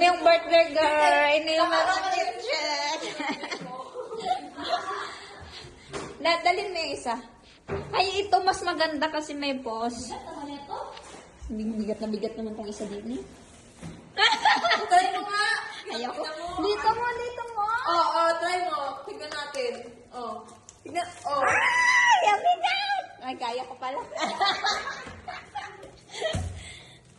yung birthday girl. Hindi naman. Dalhin mo yung isa. Ay, ito mas maganda kasi may boss. Bigat na bigat naman tong isa din eh. Try mo nga. Ayoko. Dito mo. Oo, try mo. Tignan natin. Oh. Tignan. Oh. Ay, ang bigat! Ay, kaya ko pala.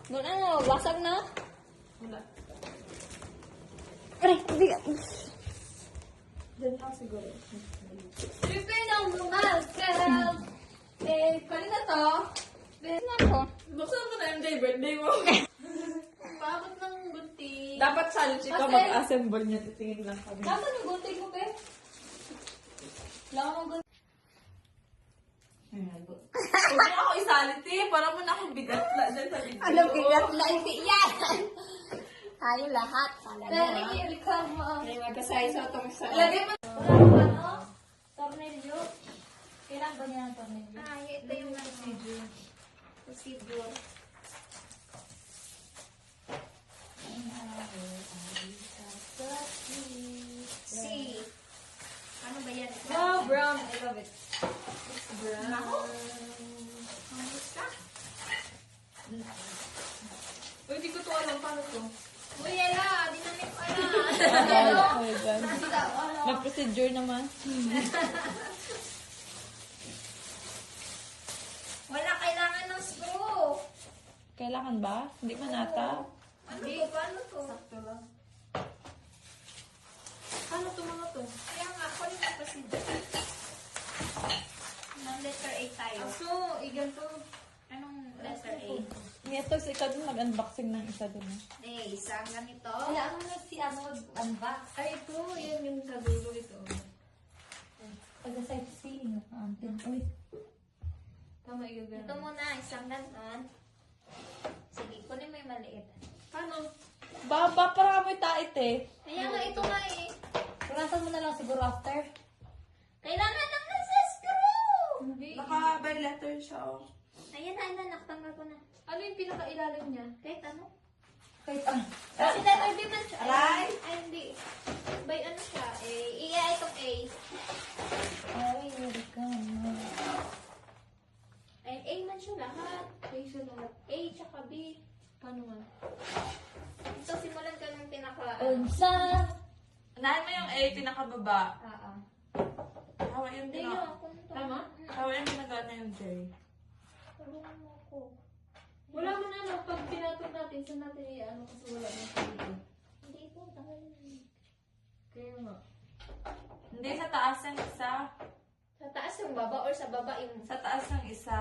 Doon ano, basag na? Wala. Aray, ang bigat. Diyan lang siguro. Prepare ng mga girl. Eh, kanina to. Ano ako? Buksan mo na MJ, birthday mo. Bakit ng gunting? Dapat challenge ikaw Kasi- mag-assemble niya. Titingin lang kami. Dapat yung gunting ko, be. Wala akong gunting. Huwag mo ako isalit eh. Parang mo na akong bigat na dyan sa video. Ano bigat na hindi yan? Tayo lahat. Pala Pero na. i-recall mo. Ay, magkasayso itong sa... Lagay mo. Wala ko ano? Tornilyo. Kailangan ba niya ng tornilyo? Ay, ito yung procedure. Procedure. C. Ano ba yan? Oh, brown. I love it. Brown. Nako. Kamusta? Uy, di ko to alam. Paano to? Uy, Ella, dinamit ko na. May procedure naman. Wala kailangan ng screw. Kailangan ba? Hindi man nata. Ano to? Paano to? Sakto lang. Paano to mga to? Kaya nga, ako rin ang procedure. Ng letter A tayo. Aso, iganto. Anong letter A? Ito, si ikaw din mag-unboxing ng isa din. A, isang ganito. Kaya ano na si ano mag-unbox? Ay, ito. Yan yung kadulo ito. Pag-aside si Auntie. Uy. Tama, igagano. Ito muna, isang ganon. Sige, kunin mo yung maliit. Paano? Baba, para amoy tait eh. Kaya nga, ito nga eh. Purasan mo na lang siguro after. Kailangan ng nasa screw! Naka-by letter siya, oh. Ayan na, nakatanggal ko na. Ano yung pinaka-ilalim niya? Kahit ano. Kahit ano. Kasi letter B man siya. Aray! Ay, hindi. By ano siya? Iya itong A. Ay, welcome. Ay, A man siya lahat. A siya lahat. A tsaka B. Paano nga? Ito, simulan ka ng pinaka... Unsa? Unahin mo yung A, pinakababa. Hawa yung Hindi yun. Kung ito. Tama? Hawa yung pinagawa na yung J. Tulungan mo ako. Wala mo na, no? Pag pinatog natin, saan natin i-ano kasi wala na sa dito. Hindi ito. Dahil... Kaya nga. Hindi, sa taas yung isa. Sa taas yung baba or sa baba yung... Sa taas yung isa.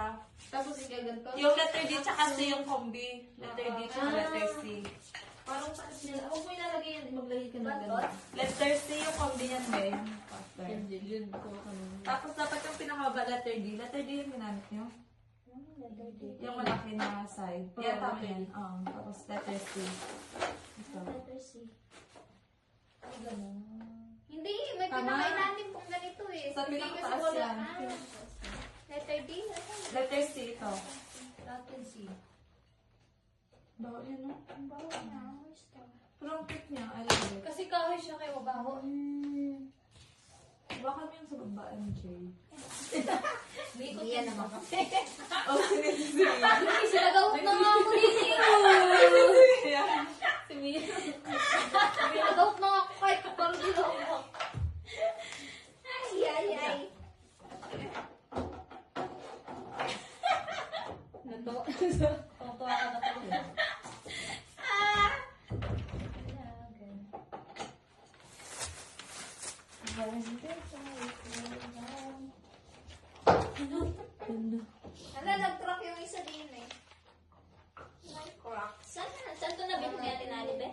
Tapos igaganto. Yung letter D tsaka C yung combi. Letter D tsaka letter C. Parang taas nila. Huwag mo ilalagay yan. Maglagay ka ng Ba't ganun. Letter C yung combi yan, Ben. Tapos dapat yung pinakababa letter D. Letter D yung ginamit nyo. Yung malaki na side. Kaya tama yan. Tapos letter C. Ito. Letter C. Ay, gano'n. Hindi, may Tama. pinakailalim pong ganito eh. Sa Hindi pinakataas kasi wala. yan. Letter D. Ano? Letter C ito. Latin C. Baho yan, no? Ang bawa na. Gusto. Pero ang cute niya. I love it. Kasi kahoy siya kay mabaho. Baka kami yung sa baba, MJ. Hindi yan naman. Oh, sinisisi. Sinagawot na nga ako din eh. Si Mia. Sinagawot na ako kahit parang ginawa. Ay. Tuwa ka na pala. Ano, nag-crack yung isa din eh. Nag-crack. Saan to nabili ni Ate Nani, be?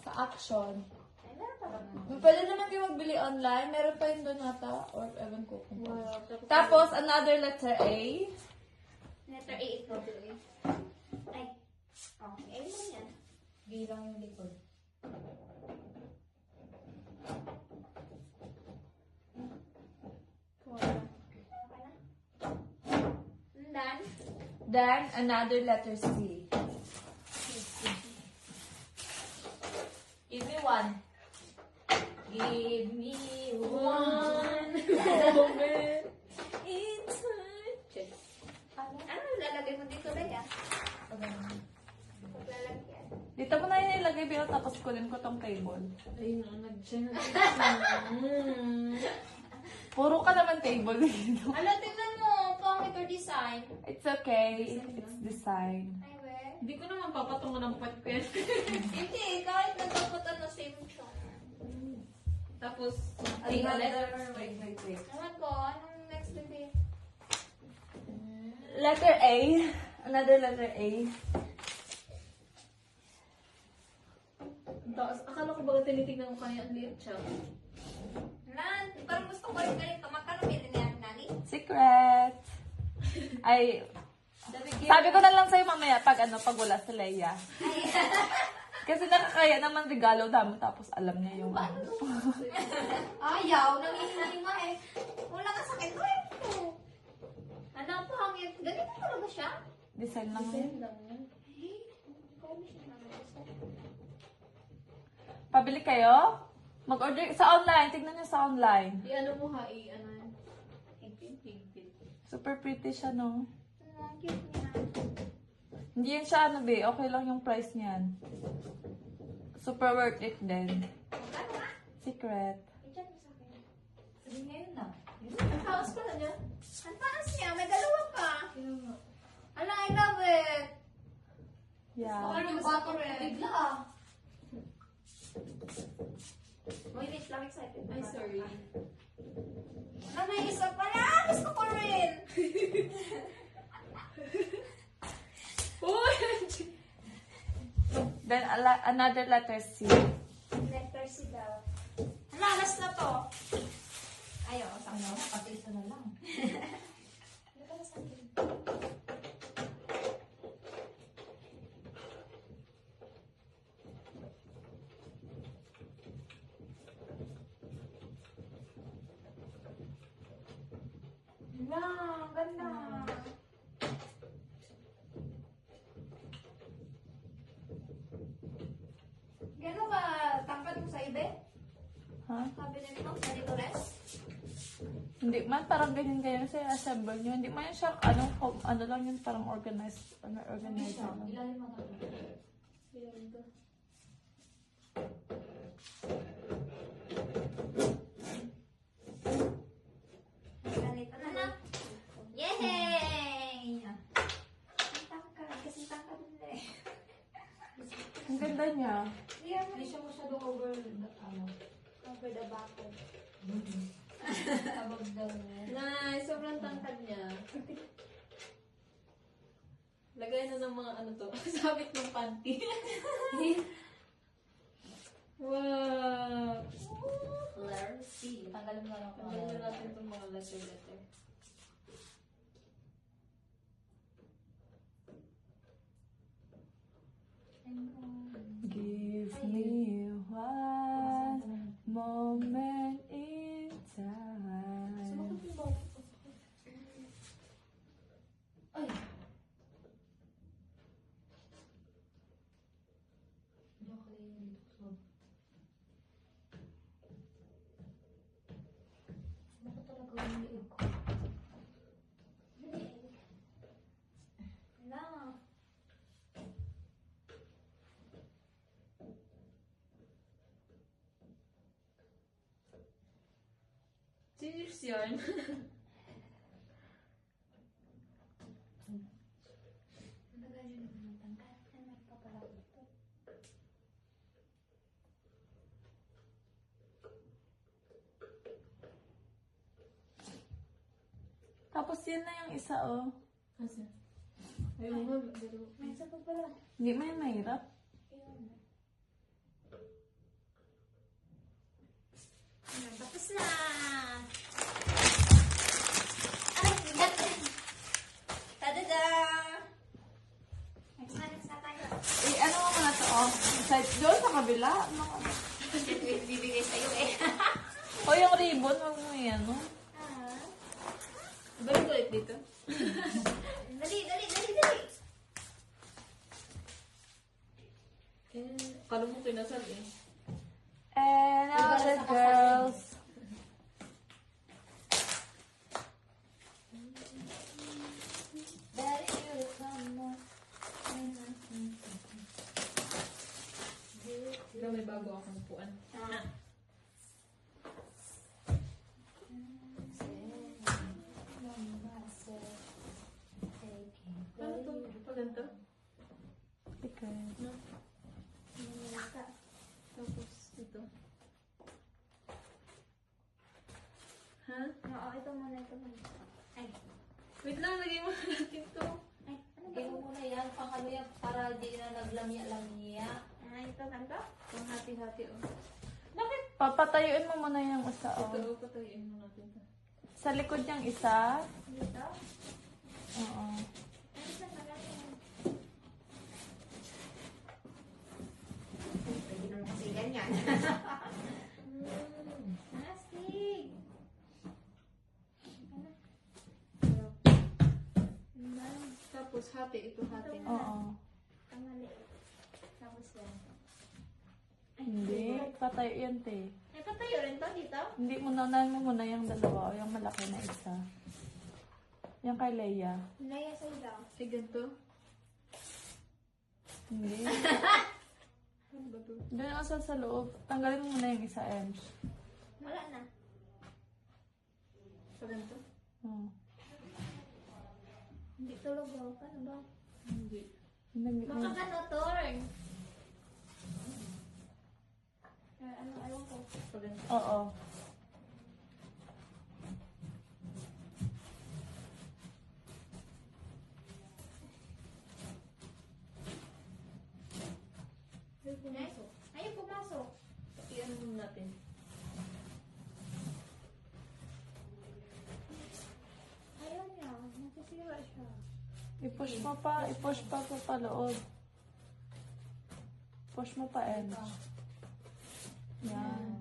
Sa action. Ay, meron pa ba? Pwede naman kayo magbili online. Meron pa yun doon nata. Or ewan ko. Tapos, another letter A. Letter A ito. Ay. Oh, A lang yan. Bilang yung likod. Then, another letter C. one. Give me one. Moment in time. Check. Ano lalagay mo dito, Leia? Paglalagyan. Dito ko na yun ilagay bilang tapos kunin ko tong table. Ayun na, nag-gel. Puro ka naman table dito. Ano, tingnan mo. Pangit or design. It's okay. It's design. Ay, we. Hindi ko naman papatungo ng puwet ko yan. Hindi, kahit nagpapunta na same siya. Tapos, Wait. Naman ko, anong next baby? Letter A. Another letter A. tapos, akala ko baga tinitignan ko kanina ang liit siya. Nan, parang gusto ko rin ganito. Magkano bilhin niya, Nani? Secret. Ay, sabi ko na lang sa'yo mamaya pag wala si Leia. Kasi nakakaya naman regalo damo tapos alam niya yung Ayaw, nangihingi nga eh. Wala ka sa akin. Ay, ito. Ano ang pangit? Ganito talaga siya? design lang yun. Eh, ikaw mo siya nag-design. Pabili kayo? Mag-order sa online. Tignan niyo sa online. I-ano mo ha, i-ano. Higpit. Super pretty siya, no? Ang cute niya. Hindi yan siya be. Okay lang yung price niyan. Super worth it din. Magkano nga? Secret. I-chat mo sa akin. Sabi ngayon na. Ang taas pala niya. Ang taas niya, may dalawa pa. Ala, I love it. Yeah. Ano yung bato rin? Bigla ah. Wait lang, excited. Ay, sorry. Ano yung isa pala? Gusto ko rin. Uy! Then another letter C. Letter C daw. Hala, last na to. Ayaw, sa Ano, pati isa na lang. Ano ka na sa akin? Wow, ganda. Gano'n ka tangkad mo sa ibe? Ha? Cabinet mo? Ganito res? Hindi man, parang ganyan ganyan sa assemble nyo. Hindi man siya, ano lang yun, parang organized lang. Ilalim mo na. Ganito na na. Yay! Ang tangkad. Kasi tangkad nila eh. Ang ganda niya. Yan. Hindi siya masyadong over, Over the bottom. above daw niya. Nice, sobrang tangkad niya. Lagay na ng mga ano to. Sabit ng panty. Wow! Letter C. Tanggalin mo na lang kung Tanggalin na ano. natin itong mga letter. Give me one moment in time. Ay! Diyan ka lang dito. Ano ko talaga yung liig ko? Wala. Serious yun? Nagagay yun naman ang tangkad. Ano magpapalaki ito? Tapos yun na yung isa, oh. Asa? Ayun nga. May isa pa pala. Hindi mo yung mahirap. Ayun. Ayan, tapos na. Ay, bigat. Tada-da! Next na tayo. Eh, ano mo na to, oh. Side doon sa kabila. Bibigay sa'yo eh. O yung ribbon, wag mo yan, no? Ah. Balik ulit dito. Dali. Kala mo kinasal eh. it, girls. Very beautiful. Ikaw may bago akong puan. Ano to? Paganto? Ikaw. Tapos ito. Ha? Oo, ito muna, ito muna. Ay, Wait lang, lagay mo natin to. ay, ano ba? Lagay mo muna yan, pang ano yan, para di na naglamya-lamya. Ay, ito, ganito? Pang hati-hati, oh. Bakit? Papatayuin mo muna yung isa, Ito, oh. patayin mo natin to. Sa likod niyang isa. Dito? Oo. Ay, isa na lang yan. Pwede naman kasi ganyan. Astig! Tapos hati, ito hati. Oo. Ang maliit. Tapos yan. Hindi. Patayo yan, te. Ay, patayo rin to dito? Hindi mo na mo muna yung dalawa o yung malaki na isa. Yung kay Leia. Naya sa'yo daw. Ay, ganito. Hindi. Ano ba to? Doon ako sa loob. Tanggalin mo muna yung isa, Ems. Wala na. Sa ganito? Oo. Hindi tulog ba? Paano ba? Hindi. Baka ano, torn. Ano, ayaw ko. Sa ganito. Oo. Ayaw pumasok. I-ano muna natin. Ayaw niya. Nasisira siya. I-push mo pa. I-push pa pa loob. Push mo pa, Ems. Yan.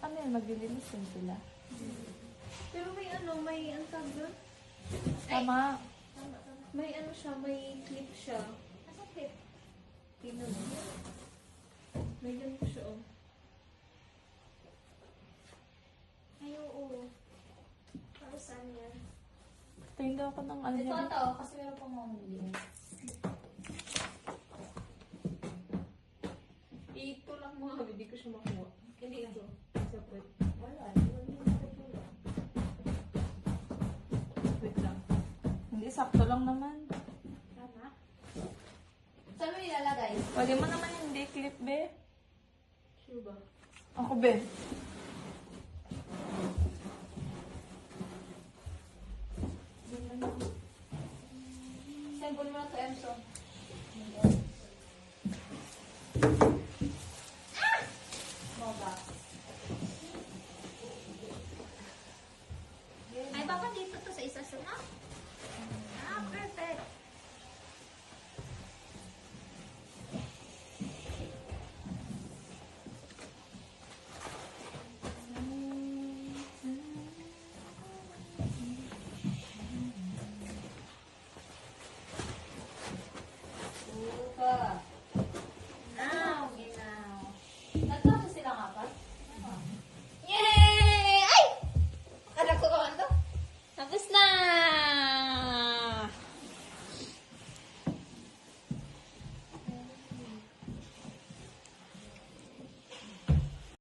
Ano yun? Maglilinis din sila. Pero may ano, may ang tawag doon? Tama. May ano siya, may clip siya. Asa clip? Tingnan mo. May ganito siya, oh. Ay, oo. Para saan yan? Tingin daw ako ng ano Ito yan. ito, kasi meron pang mamili. Ito lang mo, hindi ko siya makuha. Hindi ito. Separate. Wala, hindi mo natutulog. Wait lang. Hindi, sakto lang naman. Tama? Saan mo ilalagay? Pwede mo naman hindi clip, be. Sure ba? Ako, be. Sample mo na to, Emson. Moba. Ay, baka dito to sa isa sa na?